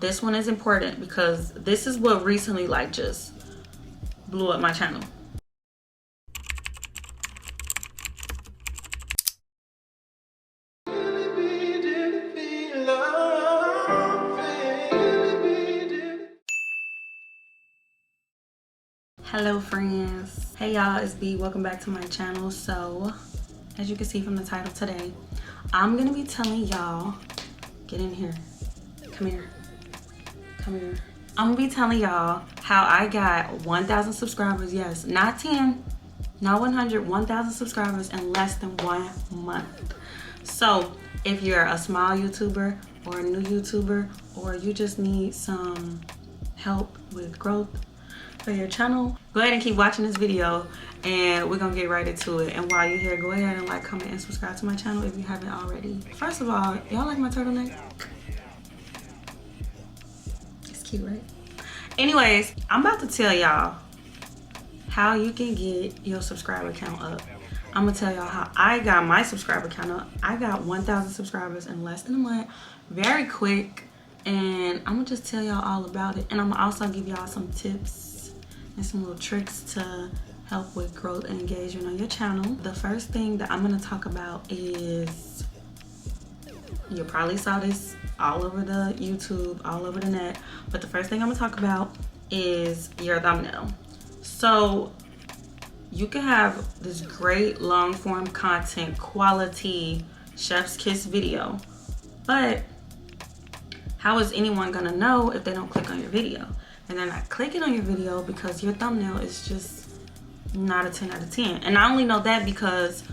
This one is important because this is what recently like just blew up my channel. Hello friends. Hey y'all, it's B. Welcome back to my channel. So as you can see from the title today, I'm gonna be telling y'all, get in here, come here. I'm gonna be telling y'all how I got 1,000 subscribers. Yes, not 10, not 100, 1,000 subscribers in less than 1 month. So if you're a small YouTuber or a new YouTuber, or you just need some help with growth for your channel, go ahead and keep watching this video and we're gonna get right into it. And while you're here, go ahead and like, comment, and subscribe to my channel if you haven't already. First of all, y'all like my turtleneck? It's cute, right? Anyways, I'm about to tell y'all how you can get your subscriber count up. I'm gonna tell y'all how I got my subscriber count up. I got 1,000 subscribers in less than a month, very quick, and I'm gonna just tell y'all all about it. And I'm gonna also give y'all some tips and some little tricks to help with growth and engagement on your channel. The first thing that I'm gonna talk about is, you probably saw this all over the YouTube, all over the net, but the first thing I'm gonna talk about is your thumbnail. So you can have this great long form content, quality chef's kiss video, but how is anyone gonna know if they don't click on your video? And they're not clicking on your video because your thumbnail is just not a 10 out of 10. And I only know that because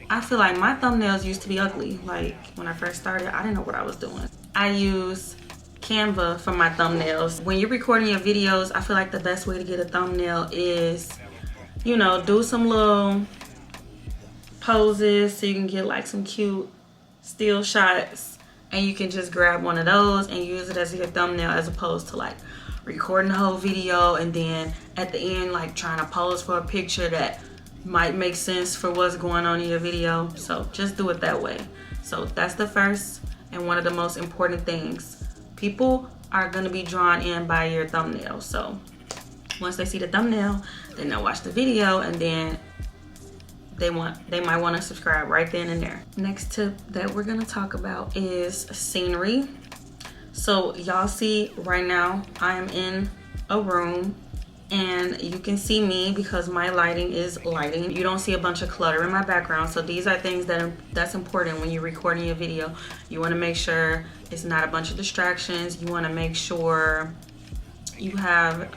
I feel like my thumbnails used to be ugly. Like when I first started, I didn't know what I was doing. I use Canva for my thumbnails. When you're recording your videos, I feel like the best way to get a thumbnail is, you know, do some little poses so you can get like some cute still shots, and you can just grab one of those and use it as your thumbnail, as opposed to like recording the whole video and then at the end like trying to pose for a picture that might make sense for what's going on in your video. So just do it that way. So that's the first and one of the most important things. People are gonna be drawn in by your thumbnail. So once they see the thumbnail, then they'll watch the video, and then they might want to subscribe right then and there. Next tip that we're gonna talk about is scenery. So y'all see right now I am in a room and you can see me because my lighting is lighting. You don't see a bunch of clutter in my background. So these are things that's important when you're recording your video. You want to make sure it's not a bunch of distractions. You want to make sure you have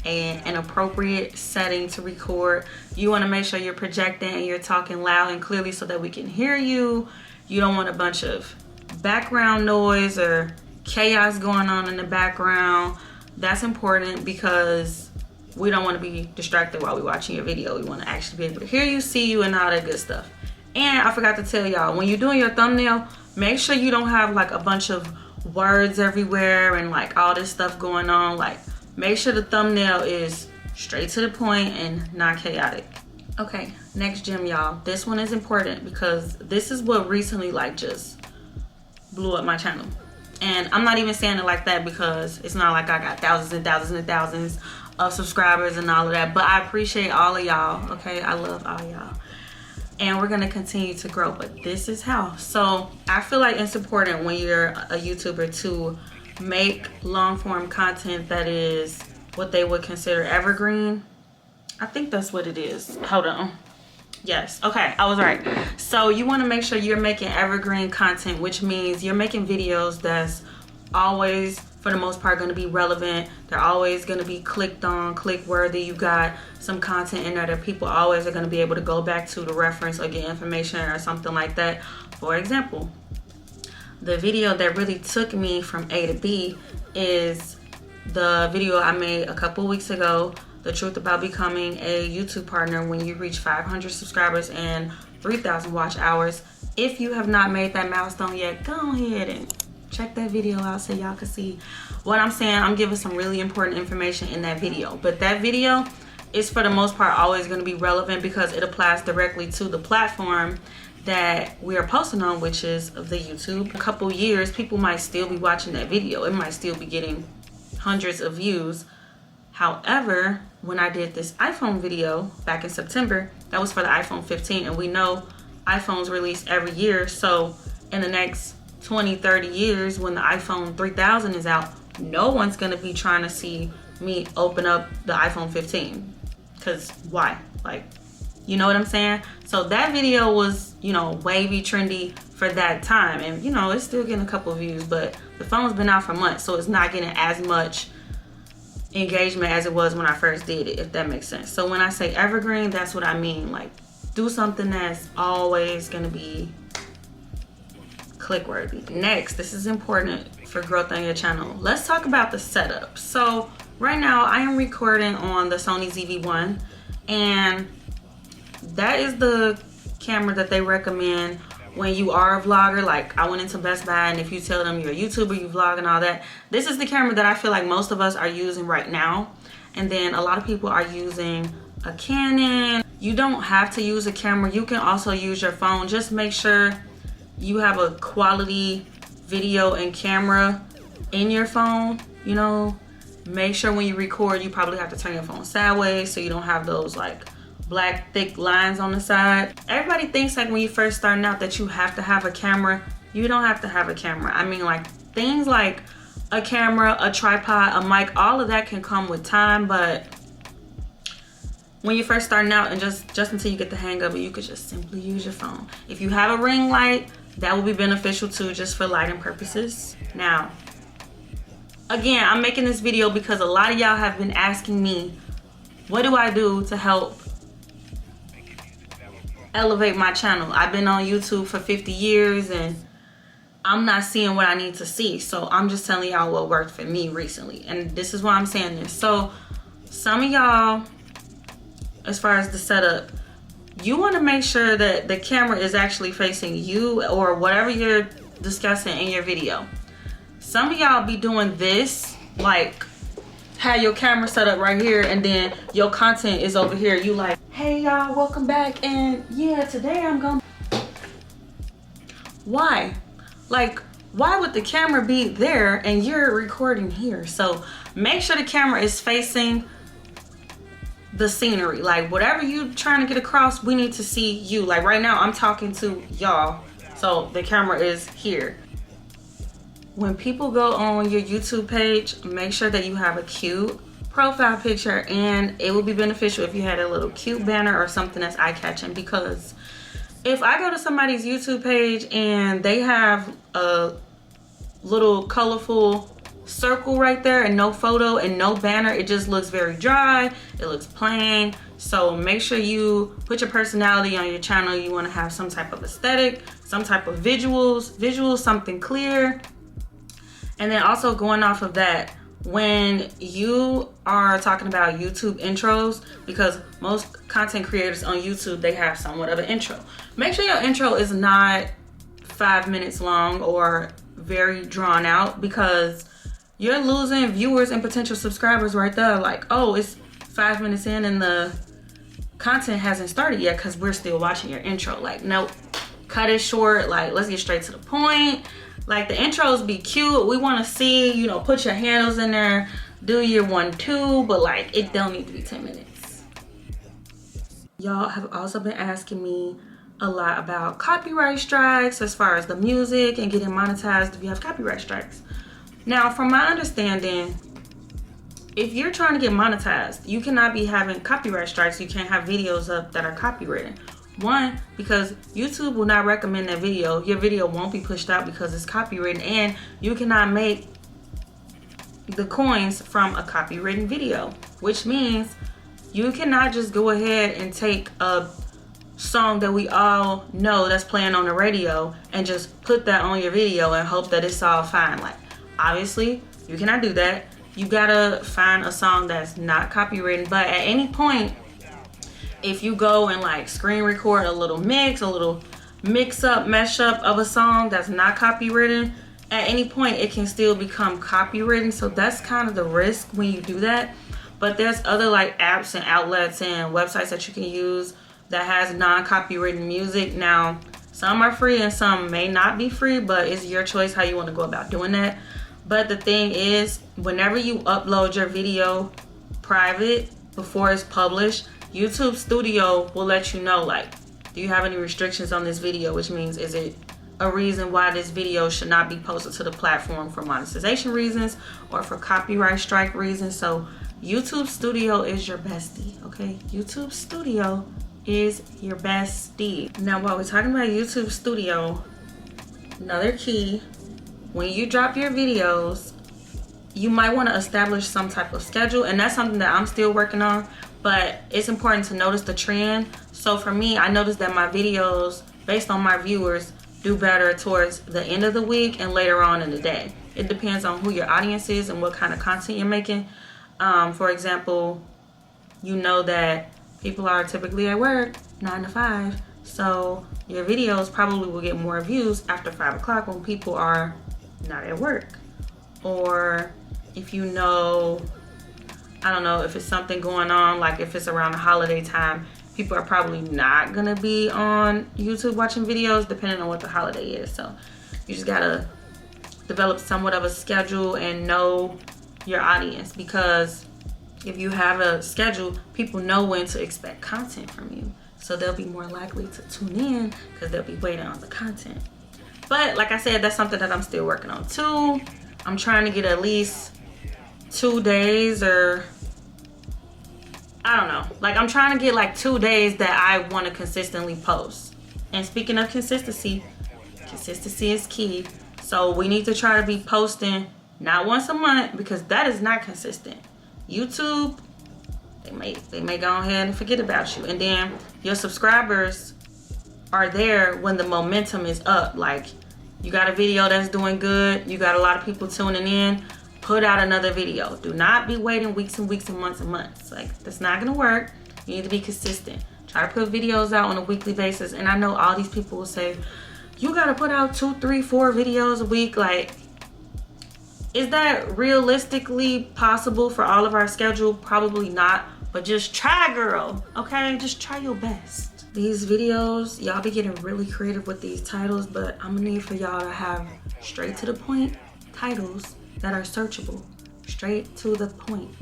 an appropriate setting to record. You want to make sure you're projecting and you're talking loud and clearly so that we can hear you. You don't want a bunch of background noise or chaos going on in the background. That's important because we don't want to be distracted while we're watching your video. We want to actually be able to hear you, see you, and all that good stuff. And I forgot to tell y'all, when you're doing your thumbnail, make sure you don't have like a bunch of words everywhere and like all this stuff going on. Like, make sure the thumbnail is straight to the point and not chaotic. Okay, next gem, y'all. This one is important because this is what recently like just blew up my channel. And I'm not even saying it like that because it's not like I got thousands and thousands and thousands of subscribers and all of that, but I appreciate all of y'all. Okay, I love all y'all, and we're gonna continue to grow, but this is how. So I feel like it's important when you're a YouTuber to make long form content that is what they would consider evergreen. I think that's what it is. Hold on. Yes, okay, I was right. So you want to make sure you're making evergreen content, which means you're making videos that's always, for the most part, going to be relevant. They're always going to be clicked on, click worthy. You got some content in there that people always are going to be able to go back to reference or get information or something like that. For example, the video that really took me from A to B is the video I made a couple weeks ago, the truth about becoming a YouTube partner when you reach 500 subscribers and 3,000 watch hours. If you have not made that milestone yet, go ahead and check that video out so y'all can see what I'm saying. I'm giving some really important information in that video, but that video is for the most part always going to be relevant because it applies directly to the platform that we are posting on, which is the YouTube. A couple years, people might still be watching that video. It might still be getting hundreds of views. However, when I did this iPhone video back in September, that was for the iPhone 15, and we know iPhones release every year. So in the next 20, 30 years, when the iPhone 3000 is out, no one's gonna be trying to see me open up the iPhone 15. Cause why? Like, you know what I'm saying? So that video was, you know, wavy, trendy for that time. And you know, it's still getting a couple views, but the phone's been out for months, so it's not getting as much engagement as it was when I first did it, if that makes sense. So when I say evergreen, that's what I mean. Like, do something that's always gonna be click worthy. Next, this is important for growth on your channel. Let's talk about the setup. So right now I am recording on the Sony ZV.1, and that is the camera that they recommend when you are a vlogger. Like, I went into Best Buy, and if you tell them you're a YouTuber, you vlog and all that, this is the camera that I feel like most of us are using right now. And then a lot of people are using a Canon. You don't have to use a camera. You can also use your phone. Just make sure you have a quality video and camera in your phone. You know, make sure when you record, you probably have to turn your phone sideways so you don't have those like black thick lines on the side. Everybody thinks like when you first starting out that you have to have a camera. You don't have to have a camera. I mean, like, things like a camera, a tripod, a mic, all of that can come with time, but when you're first starting out and just until you get the hang of it, you could just simply use your phone. If you have a ring light, that will be beneficial too, just for lighting purposes. Now, again, I'm making this video because a lot of y'all have been asking me, what do I do to help elevate my channel? I've been on YouTube for 50 years and I'm not seeing what I need to see. So I'm just telling y'all what worked for me recently. And this is why I'm saying this. So some of y'all, as far as the setup, you want to make sure that the camera is actually facing you or whatever you're discussing in your video. Some of y'all be doing this, like have your camera set up right here and then your content is over here. You like, hey y'all, welcome back, and yeah, today I'm gonna... Why? Like, why would the camera be there and you're recording here? So make sure the camera is facing the scenery. Like, whatever you trying to get across, we need to see you. Like right now I'm talking to y'all, so the camera is here. When people go on your YouTube page, make sure that you have a cute profile picture, and it would be beneficial if you had a little cute banner or something that's eye-catching, because if I go to somebody's YouTube page and they have a little colorful circle right there and no photo and no banner, it just looks very dry, it looks plain. So make sure you put your personality on your channel. You want to have some type of aesthetic, some type of visuals, something clear. And then also going off of that, when you are talking about YouTube intros, because most content creators on YouTube, they have somewhat of an intro. Make sure your intro is not 5 minutes long or very drawn out, because you're losing viewers and potential subscribers right there. Like, oh, it's 5 minutes in and the content hasn't started yet because we're still watching your intro. Like, nope, cut it short. Like, let's get straight to the point. Like, the intros be cute. We want to see, you know, put your handles in there, do your 1-2, but like, it don't need to be 10 minutes. Y'all have also been asking me a lot about copyright strikes as far as the music and getting monetized if you have copyright strikes. Now, from my understanding, if you're trying to get monetized, you cannot be having copyright strikes. You can't have videos up that are copywritten. One, because YouTube will not recommend that video. Your video won't be pushed out because it's copywritten, and you cannot make the coins from a copywritten video, which means you cannot just go ahead and take a song that we all know that's playing on the radio and just put that on your video and hope that it's all fine. Like, obviously, you cannot do that. You gotta find a song that's not copywritten. But at any point, if you go and like screen record a little mix, a little mix up, mesh up of a song that's not copywritten, at any point it can still become copywritten. So that's kind of the risk when you do that. But there's other like apps and outlets and websites that you can use that has non-copywritten music. Now, Some are free and some may not be free, but it's your choice how you want to go about doing that. But the thing is, whenever you upload your video private before it's published, YouTube Studio will let you know, like, do you have any restrictions on this video? Which means, is it a reason why this video should not be posted to the platform for monetization reasons or for copyright strike reasons? So YouTube Studio is your bestie, okay? YouTube Studio is your bestie. Now, while we're talking about YouTube Studio, another key, when you drop your videos, you might want to establish some type of schedule, and that's something that I'm still working on, but it's important to notice the trend. So for me, I noticed that my videos, based on my viewers, do better towards the end of the week and later on in the day. It depends on who your audience is and what kind of content you're making. For example, you know that people are typically at work 9 to 5, so your videos probably will get more views after 5 o'clock when people are not at work. Or if you know, I don't know, if it's something going on, like if it's around the holiday time, people are probably not gonna be on YouTube watching videos depending on what the holiday is. So you just gotta develop somewhat of a schedule and know your audience, because if you have a schedule, people know when to expect content from you. So they'll be more likely to tune in because they'll be waiting on the content. But like I said, that's something that I'm still working on too. I'm trying to get at least 2 days, or I don't know. Like, I'm trying to get like 2 days that I want to consistently post. And speaking of consistency, consistency is key. So we need to try to be posting not once a month, because that is not consistent. YouTube, they may go ahead and forget about you. And then your subscribers are there when the momentum is up. Like, you got a video that's doing good, you got a lot of people tuning in, put out another video. Do not be waiting weeks and weeks and months and months. Like, that's not gonna work. You need to be consistent. Try to put videos out on a weekly basis. And I know all these people will say, you gotta put out 2, 3, 4 videos a week. Like, is that realistically possible for all of our schedule? Probably not, but just try, girl, okay? Just try your best. These videos, y'all be getting really creative with these titles, but I'm gonna need for y'all to have straight to the point titles that are searchable. Straight to the point.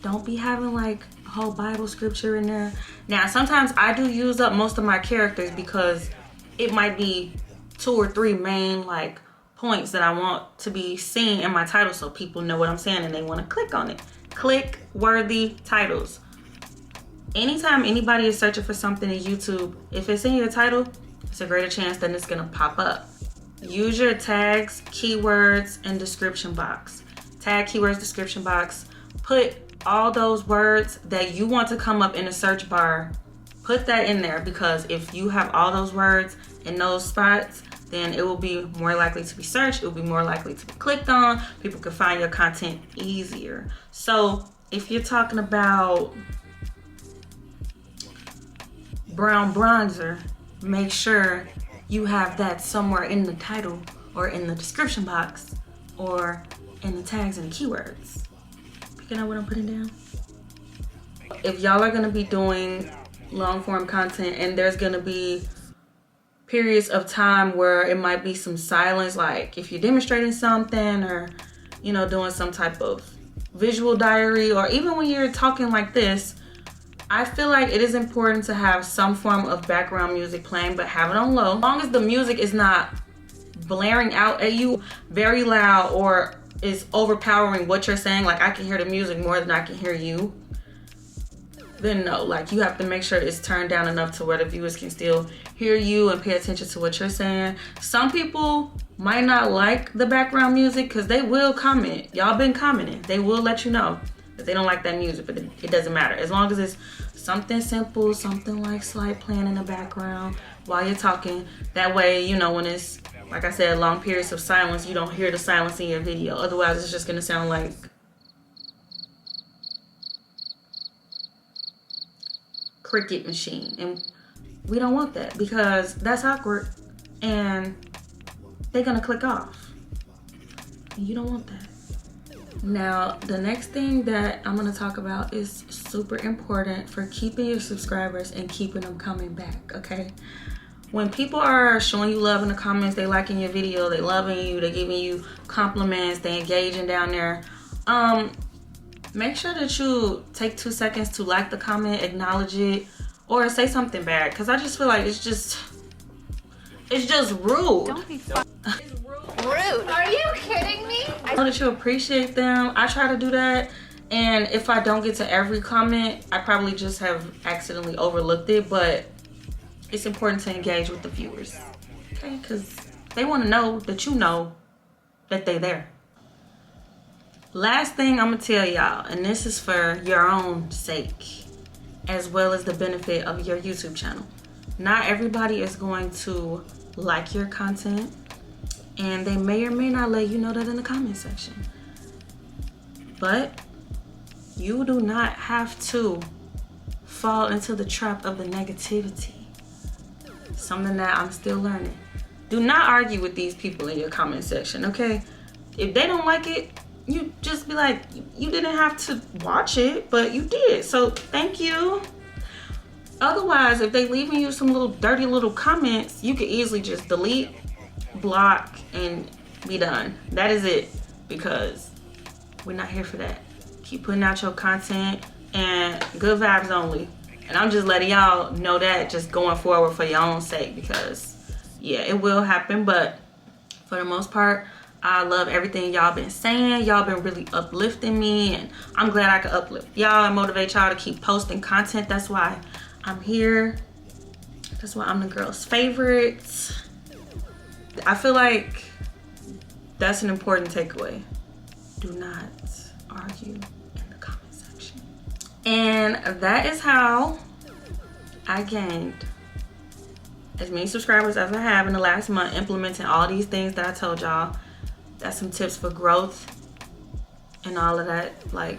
Don't be having like a whole Bible scripture in there. Now, sometimes I do use up most of my characters because it might be 2 or 3 main like points that I want to be seen in my title, so people know what I'm saying and they want to click on it. Click worthy titles. Anytime anybody is searching for something in YouTube, if it's in your title, it's a greater chance that it's gonna pop up. Use your tags, keywords, and description box. Tag, keywords, description box. Put all those words that you want to come up in the search bar, put that in there, because if you have all those words in those spots, then it will be more likely to be searched. It will be more likely to be clicked on. People can find your content easier. So if you're talking about brown bronzer, make sure you have that somewhere in the title or in the description box or in the tags and the keywords. Picking up what I'm putting down? If y'all are gonna be doing long form content and there's gonna be periods of time where it might be some silence, like if you're demonstrating something or, you know, doing some type of visual diary, or even when you're talking like this, I feel like it is important to have some form of background music playing, but have it on low. As long as the music is not blaring out at you very loud or is overpowering what you're saying, like I can hear the music more than I can hear you, then no. Like, you have to make sure it's turned down enough to where the viewers can still hear you and pay attention to what you're saying. Some people might not like the background music because they will comment. Y'all been commenting. They will let you know that they don't like that music, but it doesn't matter. As long as it's something simple, something like slide playing in the background while you're talking. That way, you know, when it's, like I said, long periods of silence, you don't hear the silence in your video. Otherwise, it's just gonna sound like cricket machine, and we don't want that because that's awkward and they're gonna click off. You don't want that. Now, the next thing that I'm gonna talk about is super important for keeping your subscribers and keeping them coming back, okay? when people are showing you love in the comments, they liking your video, they loving you, they giving you compliments, they engaging down there, make sure that you take 2 seconds to like the comment, acknowledge it, or say something bad, because I just feel like it's just rude. Don't be rude. Are you kidding me? I know that you appreciate them. I try to do that, and if I don't get to every comment, I probably just have accidentally overlooked it, but it's important to engage with the viewers, okay? Because they want to know that you know that they there. Last thing I'm gonna tell y'all, and this is for your own sake, as well as the benefit of your YouTube channel. Not everybody is going to like your content, and they may or may not let you know that in the comment section. But you do not have to fall into the trap of the negativity. Something that I'm still learning. Do not argue with these people in your comment section, okay? If they don't like it, you just be like, you didn't have to watch it, but you did, so thank you. Otherwise, if they leaving you some little dirty little comments, you could easily just delete, block, and be done. That is it, because we're not here for that. Keep putting out your content, and good vibes only. And I'm just letting y'all know that, just going forward for your own sake, because yeah, it will happen, but for the most part, I love everything y'all been saying. Y'all been really uplifting me, and I'm glad I could uplift y'all and motivate y'all to keep posting content. That's why I'm here. That's why I'm the girl's favorite. I feel like that's an important takeaway. Do not argue in the comment section. And that is how I gained as many subscribers as I have in the last month, implementing all these things that I told y'all. That's some tips for growth and all of that, like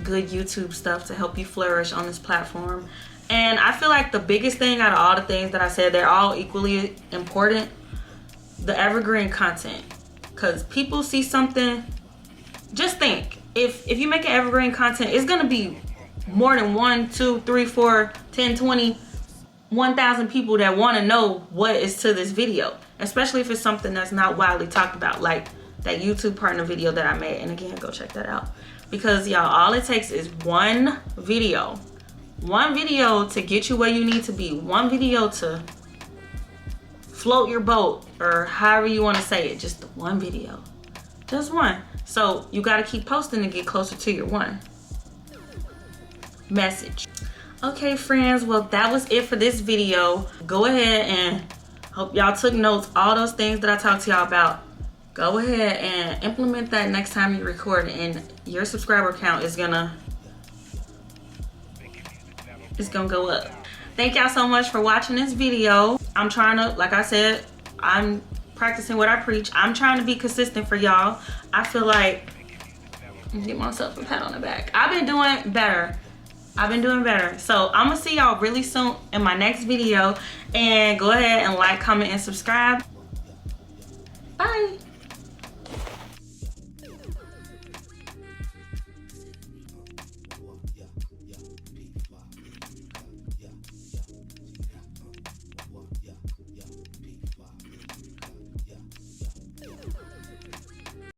good YouTube stuff to help you flourish on this platform. And I feel like the biggest thing out of all the things that I said, they're all equally important, the evergreen content. Because people see something, just think, if you make an evergreen content, it's gonna be more than 1, 2, 3, 4, 10, 20, 1,000 people that want to know what is to this video, especially if it's something that's not widely talked about, like that YouTube partner video that I made. And again, go check that out, because y'all, all it takes is one video to get you where you need to be, one video to float your boat, or however you want to say it. Just one video, just one. So you got to keep posting to get closer to your one message. Okay, friends, well, that was it for this video. Go ahead and hope y'all took notes. All those things that I talked to y'all about, go ahead and implement that next time you record, and your subscriber count is gonna go up. Thank y'all so much for watching this video. I'm trying to, like I said, I'm practicing what I preach. I'm trying to be consistent for y'all. I feel like, give myself a pat on the back, I've been doing better. So I'm gonna see y'all really soon in my next video, and go ahead and like, comment, and subscribe. Bye.